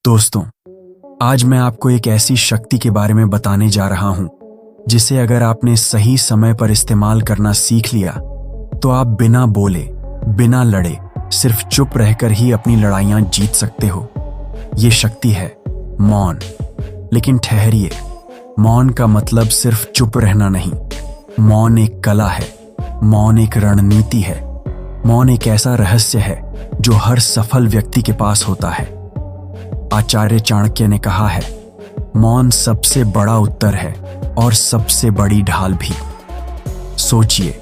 दोस्तों, आज मैं आपको एक ऐसी शक्ति के बारे में बताने जा रहा हूं जिसे अगर आपने सही समय पर इस्तेमाल करना सीख लिया तो आप बिना बोले, बिना लड़े, सिर्फ चुप रहकर ही अपनी लड़ाइयां जीत सकते हो। ये शक्ति है मौन। लेकिन ठहरिए, मौन का मतलब सिर्फ चुप रहना नहीं। मौन एक कला है, मौन एक रणनीति है, मौन एक ऐसा रहस्य है जो हर सफल व्यक्ति के पास होता है। आचार्य चाणक्य ने कहा है, मौन सबसे बड़ा उत्तर है और सबसे बड़ी ढाल भी। सोचिए,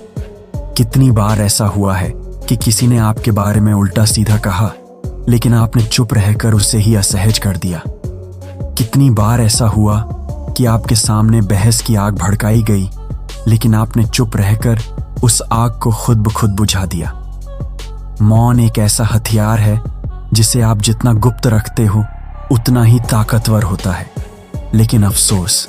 कितनी बार ऐसा हुआ है कि किसी ने आपके बारे में उल्टा सीधा कहा, लेकिन आपने चुप रहकर उसे ही असहज कर दिया। कितनी बार ऐसा हुआ कि आपके सामने बहस की आग भड़काई गई, लेकिन आपने चुप रहकर उस आग को खुद ब खुद बुझा दिया। मौन एक ऐसा हथियार है जिसे आप जितना गुप्त रखते हो उतना ही ताकतवर होता है। लेकिन अफसोस,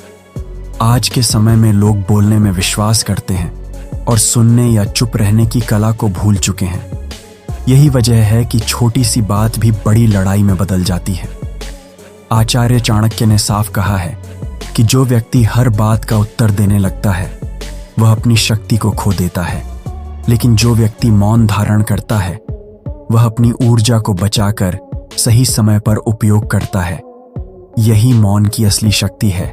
आज के समय में लोग बोलने में विश्वास करते हैं और सुनने या चुप रहने की कला को भूल चुके हैं। यही वजह है कि छोटी सी बात भी बड़ी लड़ाई में बदल जाती है। आचार्य चाणक्य ने साफ कहा है कि जो व्यक्ति हर बात का उत्तर देने लगता है वह अपनी शक्ति को खो देता है, लेकिन जो व्यक्ति मौन धारण करता है वह अपनी ऊर्जा को बचाकर सही समय पर उपयोग करता है। यही मौन की असली शक्ति है।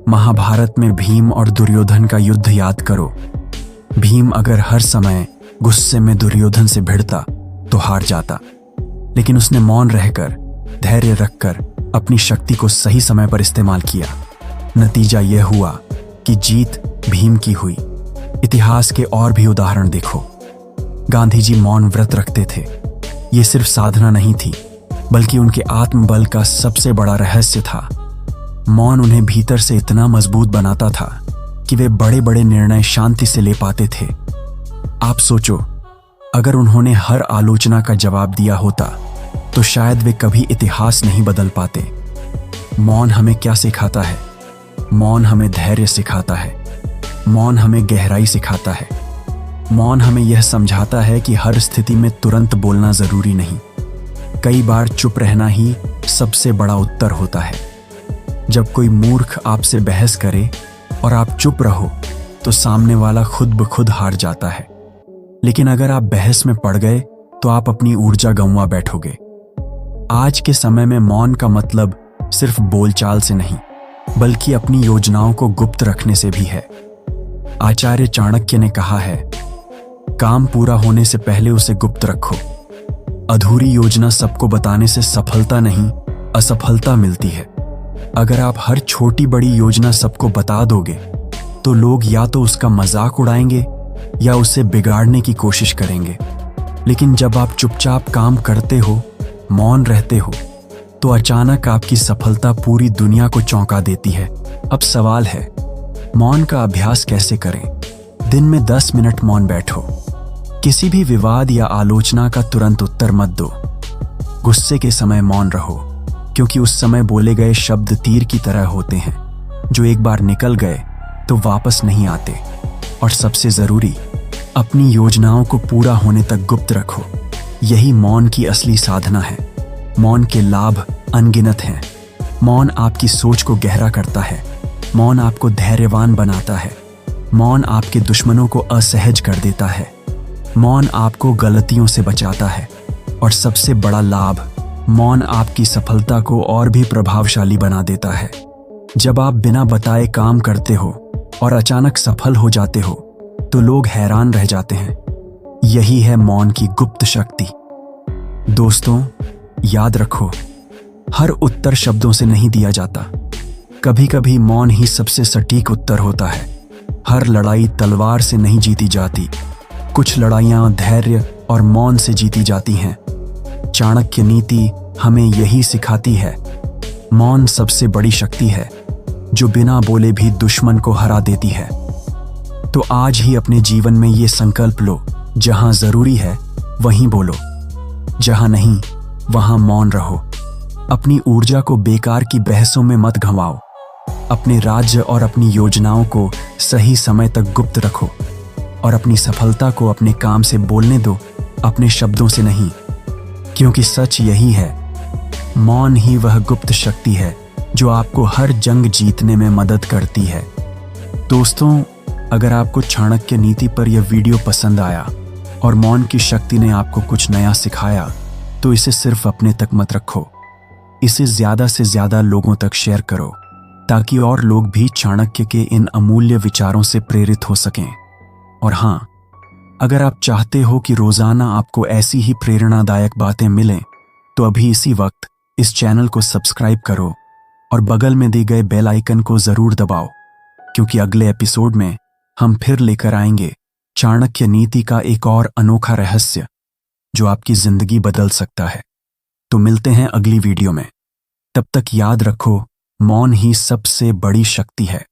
महाभारत में भीम और दुर्योधन का युद्ध याद करो। भीम अगर हर समय गुस्से में दुर्योधन से भिड़ता तो हार जाता, लेकिन उसने मौन रहकर, धैर्य रखकर अपनी शक्ति को सही समय पर इस्तेमाल किया। नतीजा यह हुआ कि जीत भीम की हुई। इतिहास के और भी उदाहरण देखो। गांधी जी मौन व्रत रखते थे। ये सिर्फ साधना नहीं थी, बल्कि उनके आत्मबल का सबसे बड़ा रहस्य था। मौन उन्हें भीतर से इतना मजबूत बनाता था कि वे बड़े बड़े निर्णय शांति से ले पाते थे। आप सोचो, अगर उन्होंने हर आलोचना का जवाब दिया होता तो शायद वे कभी इतिहास नहीं बदल पाते। मौन हमें क्या सिखाता है? मौन हमें धैर्य सिखाता है। मौन हमें गहराई सिखाता है। मौन हमें यह समझाता है कि हर स्थिति में तुरंत बोलना जरूरी नहीं। कई बार चुप रहना ही सबसे बड़ा उत्तर होता है। जब कोई मूर्ख आपसे बहस करे और आप चुप रहो तो सामने वाला खुद ब खुद हार जाता है। लेकिन अगर आप बहस में पड़ गए तो आप अपनी ऊर्जा गंवा बैठोगे। आज के समय में मौन का मतलब सिर्फ बोलचाल से नहीं, बल्कि अपनी योजनाओं को गुप्त रखने से भी है। आचार्य चाणक्य ने कहा है, काम पूरा होने से पहले उसे गुप्त रखो। अधूरी योजना सबको बताने से सफलता नहीं, असफलता मिलती है। अगर आप हर छोटी बड़ी योजना सबको बता दोगे तो लोग या तो उसका मजाक उड़ाएंगे या उसे बिगाड़ने की कोशिश करेंगे। लेकिन जब आप चुपचाप काम करते हो, मौन रहते हो, तो अचानक आपकी सफलता पूरी दुनिया को चौंका देती है। अब सवाल है, मौन का अभ्यास कैसे करें? दिन में 10 मिनट मौन बैठो। किसी भी विवाद या आलोचना का तुरंत उत्तर मत दो। गुस्से के समय मौन रहो, क्योंकि उस समय बोले गए शब्द तीर की तरह होते हैं, जो एक बार निकल गए तो वापस नहीं आते। और सबसे जरूरी, अपनी योजनाओं को पूरा होने तक गुप्त रखो। यही मौन की असली साधना है। मौन के लाभ अनगिनत हैं। मौन आपकी सोच को गहरा करता है। मौन आपको धैर्यवान बनाता है। मौन आपके दुश्मनों को असहज कर देता है। मौन आपको गलतियों से बचाता है। और सबसे बड़ा लाभ, मौन आपकी सफलता को और भी प्रभावशाली बना देता है। जब आप बिना बताए काम करते हो और अचानक सफल हो जाते हो तो लोग हैरान रह जाते हैं। यही है मौन की गुप्त शक्ति। दोस्तों, याद रखो, हर उत्तर शब्दों से नहीं दिया जाता। कभी कभी मौन ही सबसे सटीक उत्तर होता है। हर लड़ाई तलवार से नहीं जीती जाती। कुछ लड़ाइयां धैर्य और मौन से जीती जाती हैं। चाणक्य नीति हमें यही सिखाती है। मौन सबसे बड़ी शक्ति है जो बिना बोले भी दुश्मन को हरा देती है। तो आज ही अपने जीवन में ये संकल्प लो, जहां जरूरी है वहीं बोलो, जहां नहीं वहां मौन रहो। अपनी ऊर्जा को बेकार की बहसों में मत गंवाओ। अपने राज्य और अपनी योजनाओं को सही समय तक गुप्त रखो और अपनी सफलता को अपने काम से बोलने दो, अपने शब्दों से नहीं। क्योंकि सच यही है, मौन ही वह गुप्त शक्ति है जो आपको हर जंग जीतने में मदद करती है। दोस्तों, अगर आपको चाणक्य नीति पर यह वीडियो पसंद आया और मौन की शक्ति ने आपको कुछ नया सिखाया, तो इसे सिर्फ अपने तक मत रखो। इसे ज्यादा से ज्यादा लोगों तक शेयर करो ताकि और लोग भी चाणक्य के इन अमूल्य विचारों से प्रेरित हो सकें। और हाँ, अगर आप चाहते हो कि रोजाना आपको ऐसी ही प्रेरणादायक बातें मिलें, तो अभी इसी वक्त इस चैनल को सब्सक्राइब करो और बगल में दिए गए बेल आइकन को जरूर दबाओ, क्योंकि अगले एपिसोड में हम फिर लेकर आएंगे चाणक्य नीति का एक और अनोखा रहस्य जो आपकी जिंदगी बदल सकता है। तो मिलते हैं अगली वीडियो में। तब तक याद रखो, मौन ही सबसे बड़ी शक्ति है।